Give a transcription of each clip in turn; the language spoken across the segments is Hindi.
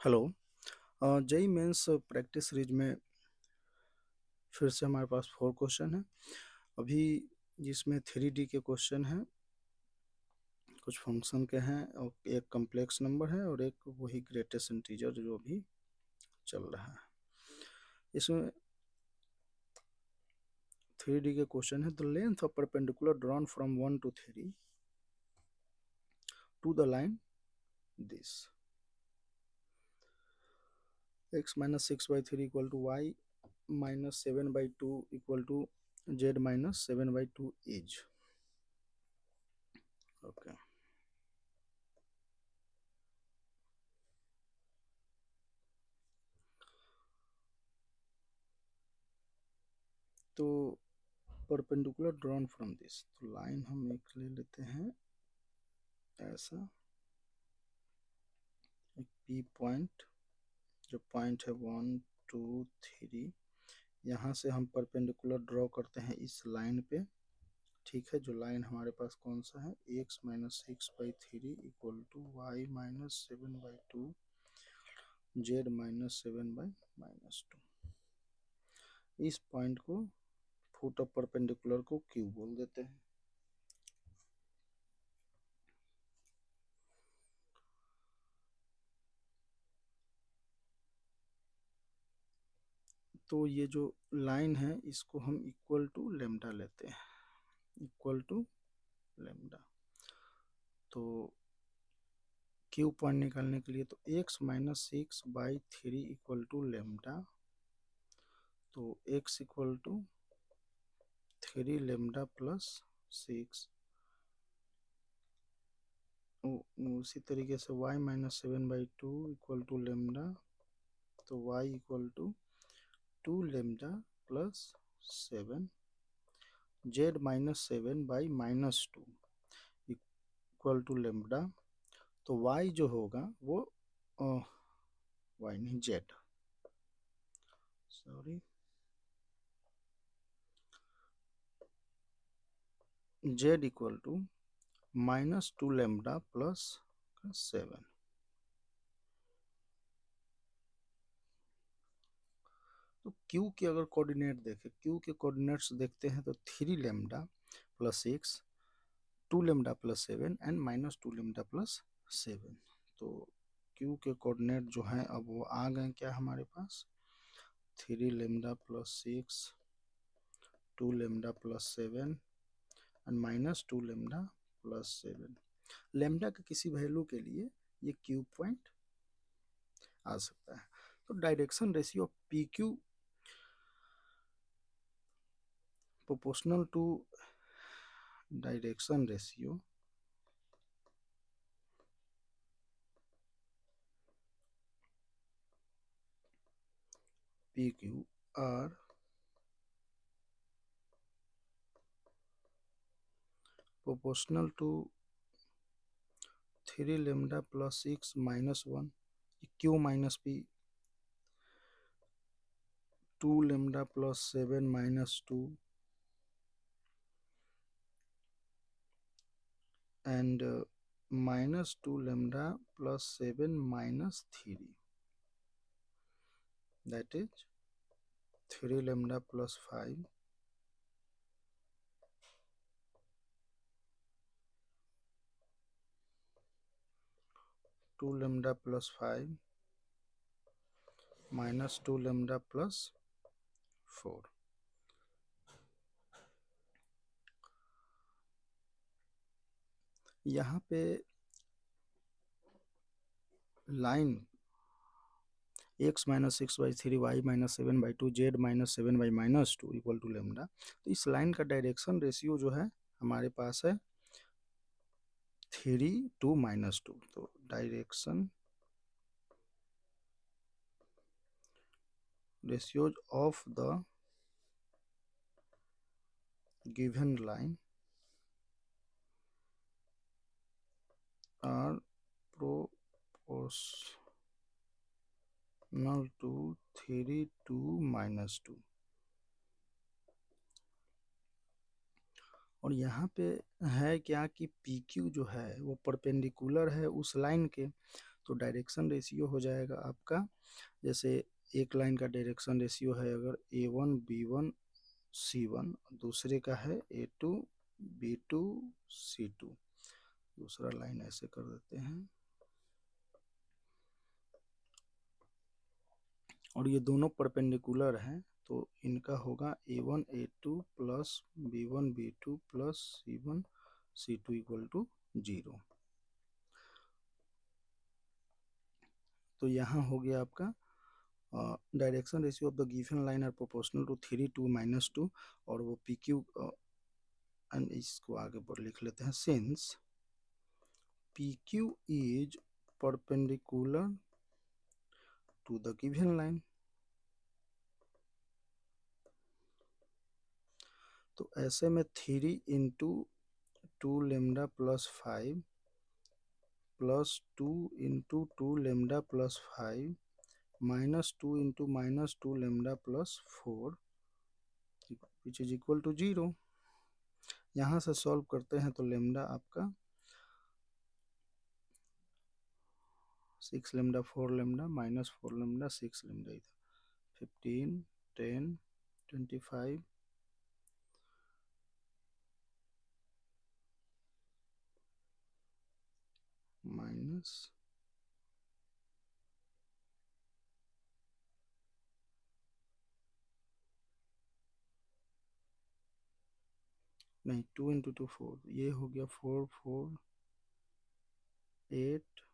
Hello. JEE mains practice series में फिर से हमारे पास 4 क्वेश्चन हैं अभी, जिसमें 3D के क्वेश्चन हैं, कुछ फंक्शन के हैं और एक कॉम्प्लेक्स नंबर है और एक वही ग्रेटेस्ट इंटीजर जो अभी चल रहा है। इसमें 3D के क्वेश्चन है, the length of perpendicular drawn from 1 to 3 to the line this x minus 6 by 3 equal to y minus 7 by 2 equal to z minus 7 by 2 is okay. तो परपेंडिकुलर ड्रॉन फ्रॉम दिस, तो लाइन हम एक ले लेते हैं ऐसा, एक पी पॉइंट, जो पॉइंट है 1 2 3, यहाँ से हम परपेंडिकुलर ड्रॉ करते हैं इस लाइन पे। ठीक है, जो लाइन हमारे पास कौन सा है, x minus 6/3 equal to Y minus 7/2 Z minus 7/-2। इस पॉइंट को, फुट ऑफ परपेंडिकुलर को क्यू बोल देते हैं। तो ये जो लाइन है इसको हम इक्वल टू लेमडा लेते हैं, इक्वल टू लेमडा। तो क्यू पॉइंट निकालने के लिए तो x minus 6/3 equal to lambda, तो x equal to 3 lambda plus 6। उसी तरीके से y minus 7/2 equal to lambda, तो y equal to 2 lambda plus 7, z minus 7/-2 equal to lambda. तो y जो होगा वो y नहीं, z, sorry, z equal to -2 lambda plus 7। तो q के अगर कोऑर्डिनेट देखें, q के कोऑर्डिनेट्स देखते हैं तो 3 lambda plus 6, 2 lambda plus 7 and -2 lambda plus 7। तो q के कोऑर्डिनेट जो हैं अब वो आ गए क्या हमारे पास, 3 lambda plus 6, 2 lambda plus 7 and -2 lambda plus 7। Lambda के किसी वैल्यू के लिए ये क्यू पॉइंट आ सकता है। तो direction ratio of P Q proportional to direction ratio P Q are proportional to 3 lambda plus 6 -1, Q minus P, 2 lambda plus 7 -2 and -2 lambda plus 7 -3, that is 3 lambda plus 5 2 lambda plus 5 -2 lambda plus 4। यहाँ पे line x minus 6/3 y minus 7/2 z minus 7/-2 equal to lambda, तो इस लाइन का डायरेक्शन रेशियो जो है हमारे पास है 3 to -2। तो direction ratios of the given line are proportional to 3 to -2। और यहाँ पे है क्या कि पी क्यू जो है वो परपेंडिकुलर है उस लाइन के, तो डायरेक्शन रेशियो हो जाएगा आपका, जैसे एक लाइन का डायरेक्शन रेशियो है अगर A1 B1 C1, दूसरे का है A2 B2 C2, दूसरा लाइन ऐसे कर देते हैं, और ये दोनों परपेंडिकुलर हैं तो इनका होगा A1 A2 plus B1 B2 plus C1 C2 equal to 0। तो यहाँ हो गया आपका direction ratio of the given line are proportional to 3 2 -2, और वो PQ एंड इसको आगे पर लिख लेते हैं, since PQ is perpendicular to the given line. तो ऐसे में 3 into 2 lambda plus 5 plus 2 into 2 lambda plus 5 minus 2 into minus 2 lambda plus 4 which is equal to 0। यहाँ से सॉल्व करते हैं तो लेमडा आपका 6 lambda 4 lambda minus 4 lambda 6 lambda, इधर 15 10 25 माइनस नहीं 2 इंटू 2 4, ये हो गया 4 4 8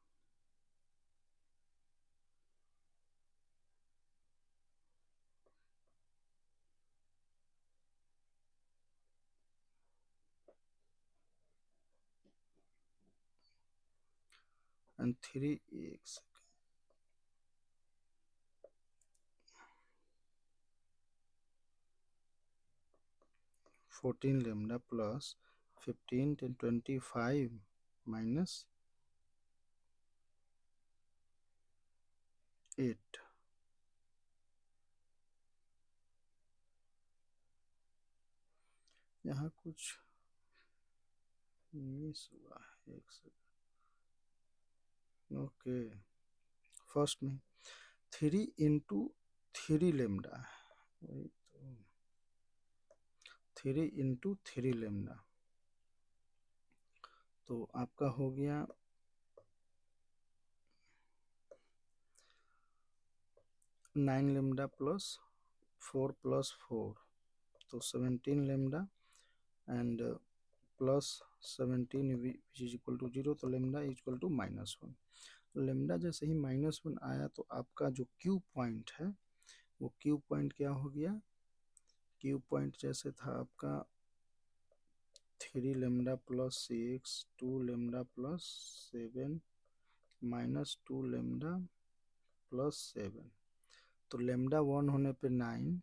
एंड 3 एक 14 लेमडा प्लस 15 10 25 माइनस 8। यहाँ कुछ मिस हुआ है, एक सेकंड। ओके, फर्स्ट में 3 इंटू 3 लेमडा, वही तो 3 इंटू 3 लेमडा, तो आपका हो गया 9 लेमडा प्लस 4 प्लस 4, तो 17 lambda and plus 17 which is equal to 0, तो lambda is equal to -1। Lambda जैसे ही -1 आया तो आपका जो क्यू पॉइंट है वो क्यू पॉइंट क्या हो गया, क्यू पॉइंट जैसे था आपका 3 lambda plus 6 2 lambda plus 7 minus 2 lambda plus 7, तो लेमडा 1 होने पे 9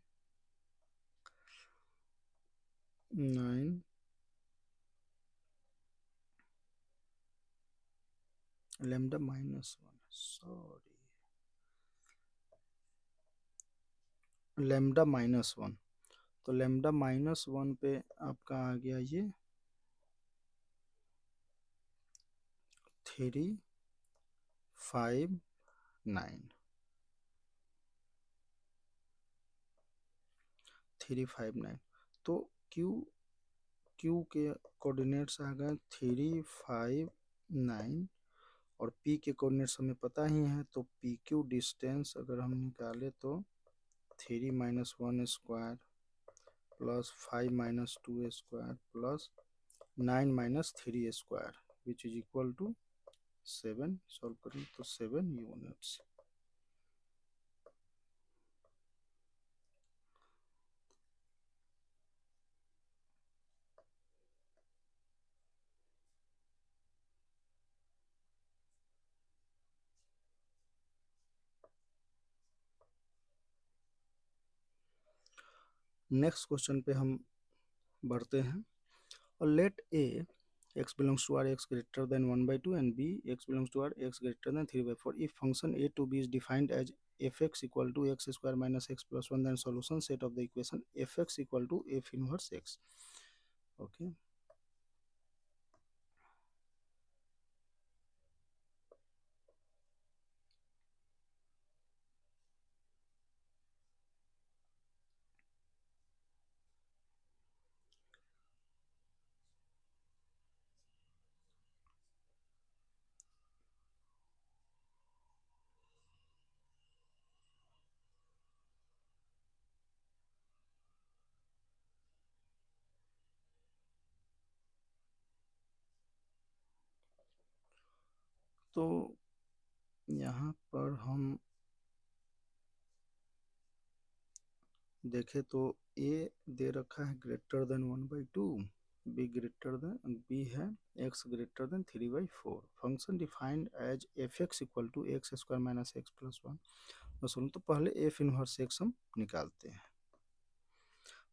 9 लेमडा -1, सॉरी लेमडा -1, तो लेमडा -1 पे आपका आ गया ये 3 5 9 3 5 9, तो क्यू क्यू के कोऑर्डिनेट्स आ गए 3 5 9, और पी के कोऑर्डिनेट्स हमें पता ही है, तो पी क्यू डिस्टेंस अगर हम निकाले तो 3 -1 square plus 5 -2 square plus 9 -3 square which is equal to 7। Solve करें तो 7 यूनिट्स। नेक्स्ट क्वेश्चन पे हम बढ़ते हैं, और let a x belongs to r x greater than 1/2 and b x belongs to r x greater than 3/4 if function a to b is defined as fx equal to x square minus x plus 1, then solution set of the equation fx equal to f inverse x। okay, तो यहाँ पर हम देखें तो ए दे रखा है ग्रेटर देन 1/2, बी है x greater than 3/4। Function defined as f x equal to x square minus x plus one. तो पहले एफ इनवर्स एक्स हम निकालते हैं।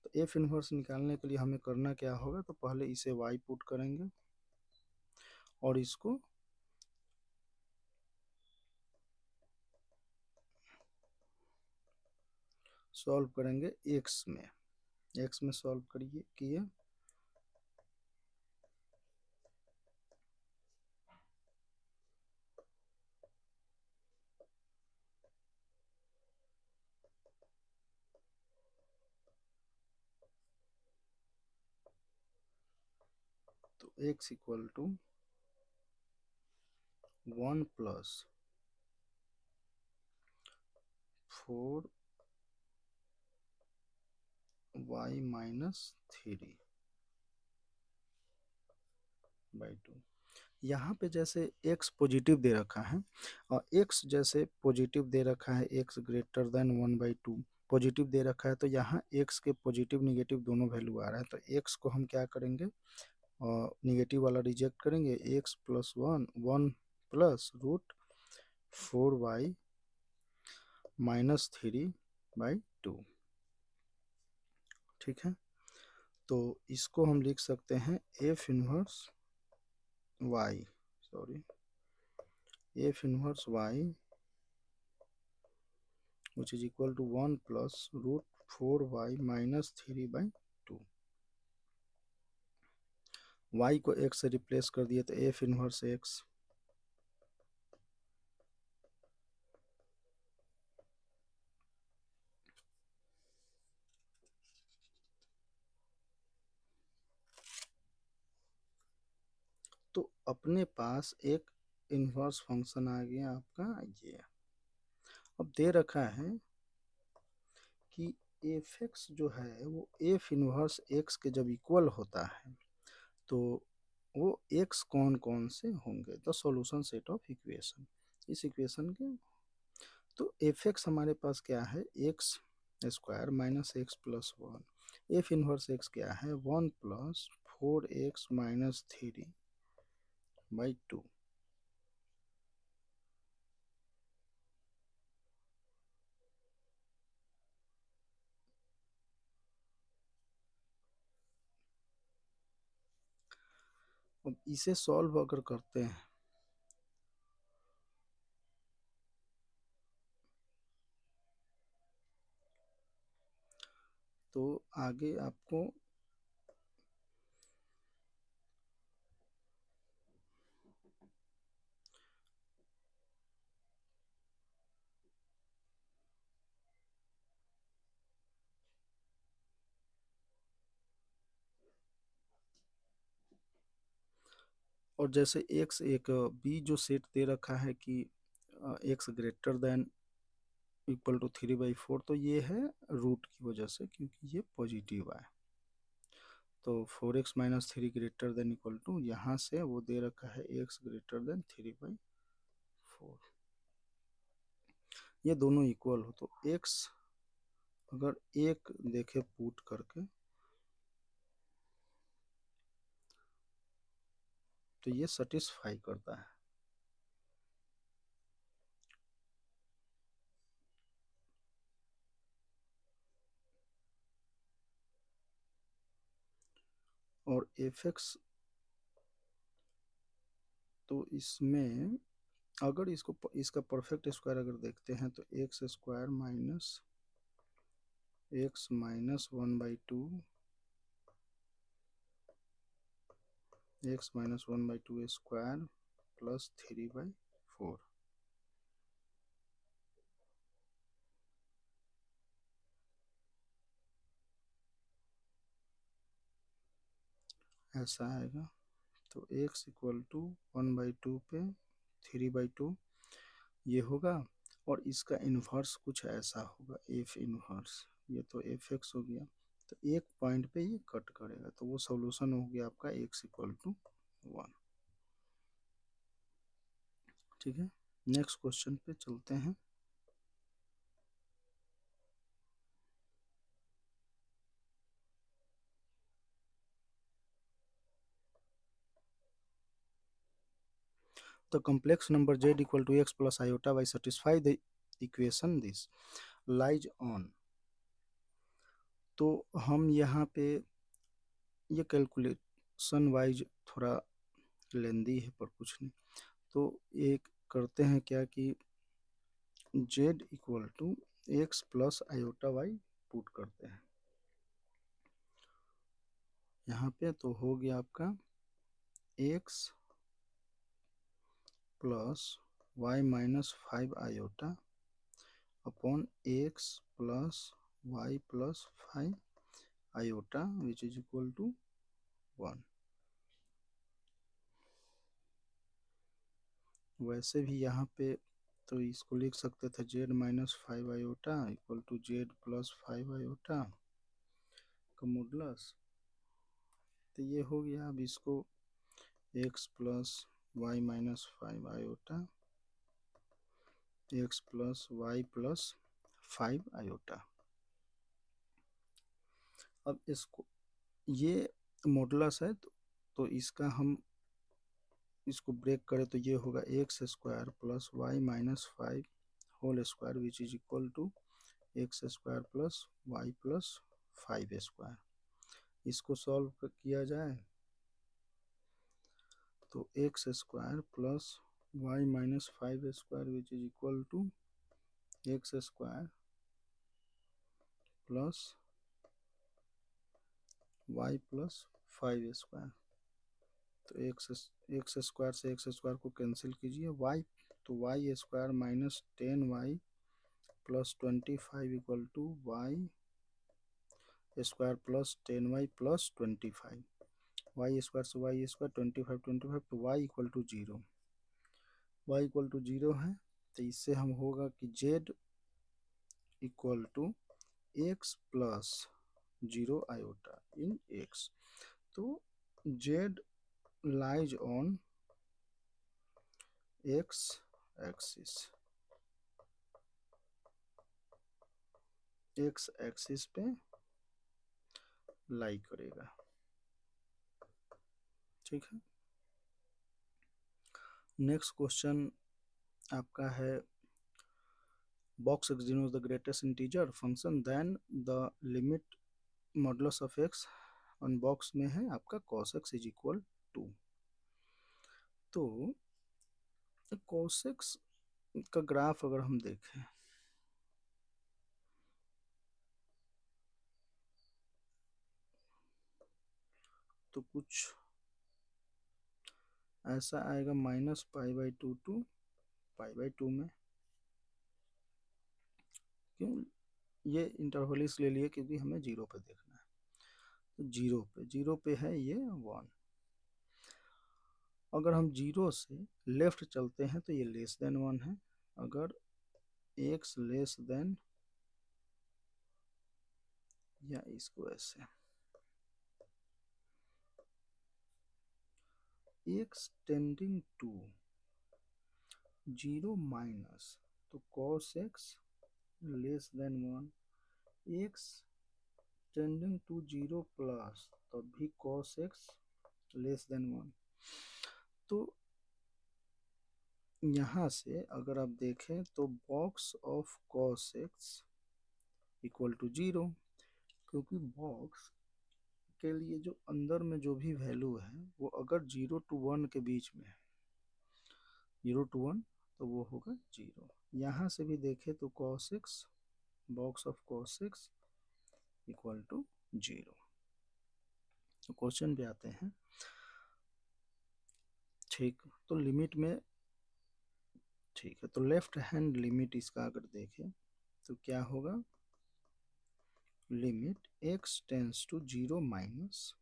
तो एफ इनवर्स निकालने के लिए हमें करना क्या होगा, तो पहले इसे y पुट करेंगे और इसको सॉल्व करेंगे एक्स में सॉल्व करिए किए तो x equal to 1 plus 4y minus 3/2। यहाँ पे जैसे x पॉजिटिव दे रखा है और x जैसे पॉजिटिव दे रखा है, x ग्रेटर देन 1/2 पॉजिटिव दे रखा है, तो यहाँ x के पॉजिटिव निगेटिव दोनों वैल्यू आ रहा है। तो x को हम क्या करेंगे, और निगेटिव वाला रिजेक्ट करेंगे, x plus 1 plus root 4y minus 3/2। ठीक है, तो इसको हम लिख सकते हैं f inverse y, f inverse y which is equal to 1 plus root 4y minus 3/2। y को x से रिप्लेस कर दिए तो एफ इनवर्स x तो अपने पास एक इनवर्स फंक्शन आ गया आपका ये। अब दे रखा है कि एफ एक्स जो है वो एफ इनवर्स एक्स के जब इक्वल होता है तो वो एक्स कौन कौन से होंगे, the solution set of equation. इस इक्वेशन के तो एफ एक्स हमारे पास क्या है, x square minus x plus one. F inverse x क्या है, 1 प्लस 4x माइनस 3/2। अब इसे सॉल्व अगर करते हैं तो आगे आपको और जैसे एक्स एक बी जो सेट दे रखा है कि x greater than equal to 3/4, तो ये है रूट की वजह से क्योंकि ये पॉजिटिव है। तो 4x minus 3 greater than equal to यहाँ से वो दे रखा है x ग्रेटर देन 3/4। ये दोनों इक्वल हो तो x अगर एक देखे पुट करके तो ये सेटिस्फाई करता है। और एफ एक्स तो इसमें अगर इसको इसका परफेक्ट स्क्वायर अगर देखते हैं तो x square minus x minus 1/2 x minus 1/2 square plus 3/4 ऐसा आएगा। तो x इक्वल टू 1/2 पे 3/2 ये होगा और इसका इन्वर्स कुछ ऐसा होगा एफ इन्वर्स, ये तो एफ एक्स हो गया। तो एक पॉइंट पे ये कट करेगा तो वो सॉल्यूशन हो गया आपका x इक्वल टू 1। ठीक है, नेक्स्ट क्वेश्चन पे चलते हैं। The complex number z equal to x plus iota y satisfy the equation this lies on। तो हम यहाँ पे ये कैलकुलेशन वाइज थोड़ा लेंदी है पर कुछ नहीं, तो एक करते हैं क्या कि z equal to x plus iota y put करते हैं यहाँ पे, तो हो गया आपका x plus y minus 5 iota upon x plus y plus 5 iota which is equal to 1। वैसे भी यहाँ पे तो इसको लिख सकते थे z minus 5 iota equal to z plus 5 iota का मॉडुलस, तो ये हो गया। अब इसको x plus y minus 5 iota x plus y plus 5 iota. अब इसको ये मॉडुलस है तो इसका हम इसको ब्रेक करें तो ये होगा x square plus y minus 5 whole square which is equal to x square plus y plus 5 square. इसको सॉल्व किया जाए तो x square plus y minus 5 square which is equal to x square plus y plus 5 square. तो एक्स स्क्वायर से एक्स स्क्वायर को कैंसिल कीजिए, वाई तो y square minus 10y plus 25 equal to y square plus 10y plus 25। Y square से वाई स्क्वायर 25 तो y equal to 0, y equal to 0 है। तो इससे हम होगा कि z equal to x plus 0 iota in x. तो z lies on x axis, x axis पे लाई करेगा, ठीक है। नेक्स्ट क्वेश्चन आपका है box x denotes the greatest integer function then the limit modulus of x on box में है आपका cos x is equal to. तो cos x का ग्राफ अगर हम देखें तो कुछ ऐसा आएगा minus pi by two to pi by two में। क्यों ये इंटरवल इसलिए लिए क्योंकि हमें जीरो पे देखना है, तो जीरो पे है ये 1। अगर हम जीरो से लेफ्ट चलते हैं तो ये लेस देन 1 है। अगर x लेस देन या इसको ऐसे x टेंडिंग टू 0 माइनस तो cos x less than 1, x tending to 0 plus तब भी cos x लेस देन 1। तो यहाँ से अगर आप देखें तो box of cos x equal to 0, क्योंकि बॉक्स के लिए जो अंदर में जो भी वैल्यू है वो अगर 0 to 1 के बीच में है, 0 to 1 तो वो होगा 0। यहाँ से भी देखें तो cos x box of cos x equal to 0। तो क्वेश्चन पे आते हैं, ठीक। तो लिमिट में ठीक है, तो लेफ्ट हैंड लिमिट इसका अगर देखें तो क्या होगा, limit x tends to 0 minus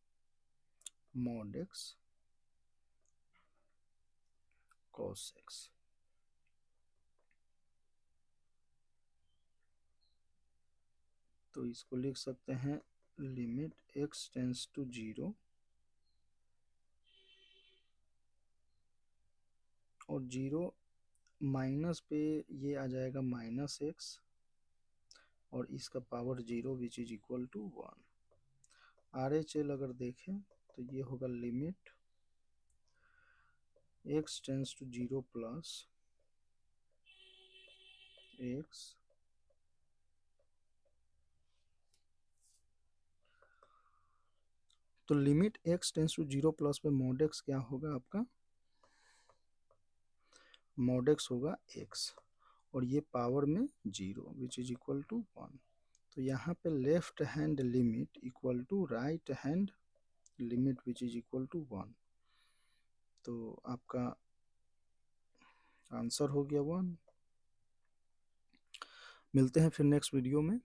mod x cos x। तो इसको लिख सकते हैं लिमिट x टेंस टू 0 और 0 माइनस पे ये आ जाएगा -x और इसका power 0 which is equal to 1। RHL अगर देखें तो ये होगा limit x tends to 0 plus x तो limit x tends to 0 plus पे mod x क्या होगा आपका, mod x होगा x और ये पावर में 0 विच इज इक्वल टू 1। तो यहाँ पे left hand limit equal to right hand limit which is equal to 1। तो आपका आंसर हो गया 1। मिलते हैं फिर नेक्स्ट वीडियो में।